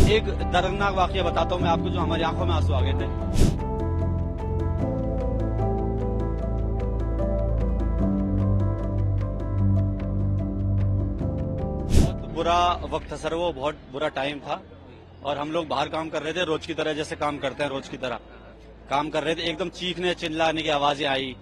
एक दर्दनाक वाकया बताता हूँ मैं आपको, जो हमारी आंखों में आंसू आ गए थे। बहुत बुरा वक्त था सर, वो बहुत बुरा टाइम था और हम लोग बाहर काम कर रहे थे, रोज की तरह जैसे काम करते हैं, रोज की तरह काम कर रहे थे। एकदम चीखने चिल्लाने की आवाजें आई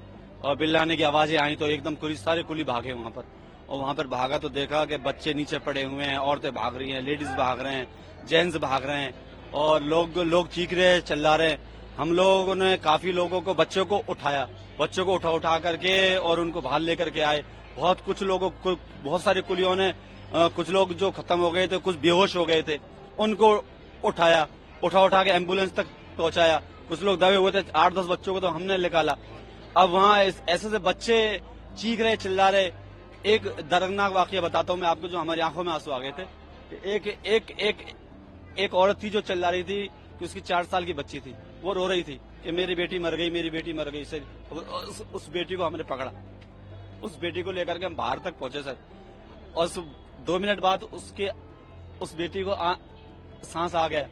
और बिल्लाने की आवाजें आई तो एकदम सारे कुली भागे वहां पर। और वहां पर भागा तो देखा कि बच्चे नीचे पड़े हुए हैं, औरतें भाग रही हैं, लेडीज भाग रहे हैं, जेंट्स भाग रहे हैं और लोग चीख रहे हैं, चिल्ला रहे हैं। हम लोगों ने काफी लोगों को, बच्चों को उठाया, बच्चों को उठा करके और उनको बाहर लेकर के आए। बहुत सारे कुलियों ने, कुछ लोग जो खत्म हो गए थे, कुछ बेहोश हो गए थे, उनको उठाया, उठा के एम्बुलेंस तक पहुंचाया। कुछ लोग दबे हुए थे, 8-10 बच्चों को तो हमने निकाला। अब वहाँ ऐसे बच्चे चीख रहे, चिल्ला रहे। एक दर्दनाक वाकया बताता हूँ मैं आपको, जो हमारी आंखों में आंसू आ गए थे। एक औरत थी जो चिल्ला रही थी कि उसकी 4 साल की बच्ची थी, वो रो रही थी कि मेरी बेटी मर गई, मेरी बेटी मर गई। उस बेटी को हमने पकड़ा, उस बेटी को लेकर के हम बाहर तक पहुंचे सर, और 2 मिनट बाद उस बेटी को सांस आ गया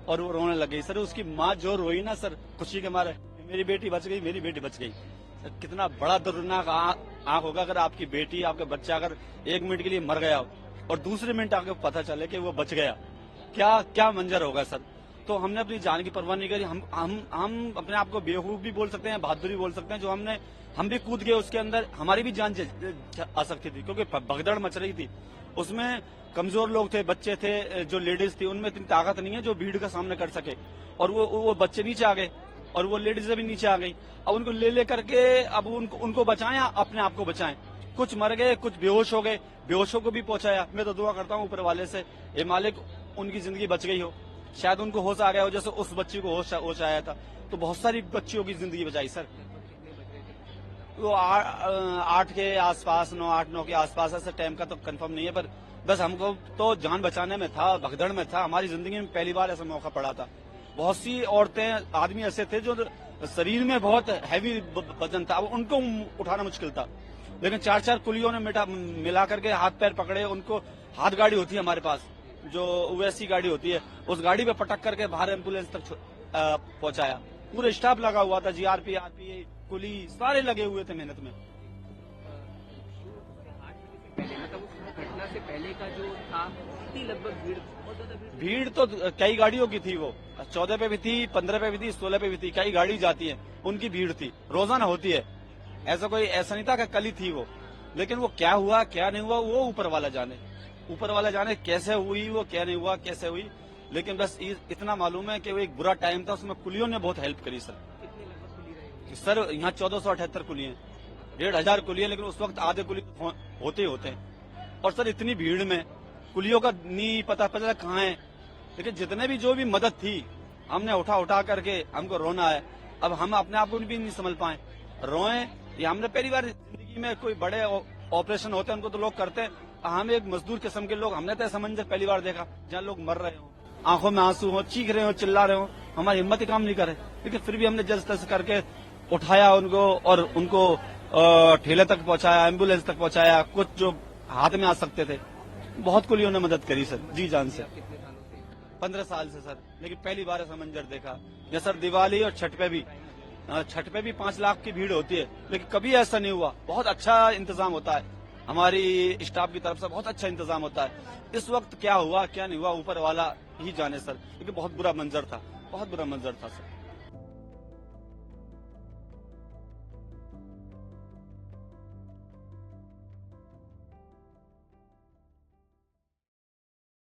और वो रोने लग गई सर। उसकी माँ जो रोई ना सर, खुशी के मारे, मेरी बेटी बच गई, मेरी बेटी बच गई। सर कितना बड़ा दर्दनाक आंख होगा अगर आपकी बेटी, आपका बच्चा अगर 1 मिनट के लिए मर गया और दूसरे मिनट आपको पता चले कि वो बच गया, क्या मंजर होगा सर। तो हमने अपनी जान की परवाह नहीं करी। हम अपने आप को बेवकूफ भी बोल सकते हैं, बहादुर भी बोल सकते हैं, जो हम भी कूद गए उसके अंदर, हमारी भी जान आ सकती थी क्योंकि भगदड़ मच रही थी। उसमें कमजोर लोग थे, बच्चे थे, जो लेडीज थी, उनमें इतनी ताकत नहीं है जो भीड़ का सामना कर सके। और वो बच्चे नीचे आ गए और वो लेडीज भी नीचे आ गई। अब उनको ले करके अब उनको बचाएं, अपने आप को बचाएं। कुछ मर गए, कुछ बेहोश हो गए, बेहोशों को भी पहुंचाया। मैं तो दुआ करता हूं ऊपर वाले से, ये मालिक उनकी जिंदगी बच गई हो, शायद उनको होश आ गया हो, जैसे उस बच्ची को होश आया था। तो बहुत सारी बच्चियों की जिंदगी बचाई सर। वो 8 के आसपास, 9 के आसपास, ऐसे टाइम का तो कंफर्म नहीं है, पर बस हमको तो जान बचाने में था, भगदड़ में था। हमारी जिंदगी में पहली बार ऐसा मौका पड़ा था। बहुत सी औरतें, आदमी ऐसे थे जो शरीर में बहुत हैवी वजन था, अब उनको उठाना मुश्किल था। लेकिन 4 कुलियों ने मिला करके हाथ पैर पकड़े, उनको हाथ गाड़ी होती है हमारे पास, जो वैसी गाड़ी होती है, उस गाड़ी पे पटक करके बाहर एम्बुलेंस तक पहुंचाया। पूरे स्टाफ लगा हुआ था, जीआरपी, आरपीए, कुली सारे लगे हुए थे मेहनत में। घटना से पहले का जो था, कितनी लगभग भीड़? बहुत ज्यादा भीड़ तो कई गाड़ियों की थी, वो 14 पे भी थी, 15 पे भी थी, 16 पे भी थी, कई गाड़ी जाती है, उनकी भीड़ थी, रोजाना होती है। ऐसा नहीं था कि कल ही थी वो। लेकिन वो क्या हुआ क्या नहीं हुआ वो ऊपर वाला जाने कैसे हुई, वो क्या नहीं हुआ कैसे हुई। लेकिन बस इतना मालूम है कि वो एक बुरा टाइम था, उसमें कुलियों ने बहुत हेल्प करी सर। कितने लगभग कुली रहे? सर यहाँ 1478 कुली हैं, 1500 कुली है, लेकिन उस वक्त आधे कुली होते ही होते हैं। और सर इतनी भीड़ में कुलियों का नहीं पता कहाँ है। लेकिन जितने भी जो भी मदद थी, हमने उठा करके, हमको रोना है। अब हम अपने आप को भी नहीं समझ पाए, रोए। ये हमने पहली बार जिंदगी में, कोई बड़े ऑपरेशन होते हैं उनको तो लोग करते हैं, हम एक मजदूर किस्म के लोग, हमने तो ऐसा मंजर पहली बार देखा जहाँ लोग मर रहे हो, आंखों में आंसू हो, चीख रहे हो, चिल्ला रहे हो, हमारी हिम्मत ही काम नहीं करे। लेकिन फिर भी हमने जल्द तज करके उठाया उनको और उनको ठेले तक पहुंचाया, एम्बुलेंस तक पहुंचाया। कुछ जो हाथ में आ सकते थे, बहुत कुलियों ने मदद करी सर, जी जान से। 15 साल से सर, लेकिन पहली बार ऐसा मंजर देखा। या सर दिवाली और छठ पे भी 5 लाख की भीड़ होती है, लेकिन कभी ऐसा नहीं हुआ। बहुत अच्छा इंतजाम होता है, हमारी स्टाफ की तरफ से बहुत अच्छा इंतजाम होता है। इस वक्त क्या हुआ क्या नहीं हुआ ऊपर वाला ही जाने सर, क्योंकि बहुत बुरा मंजर था, बहुत बुरा मंजर था सर।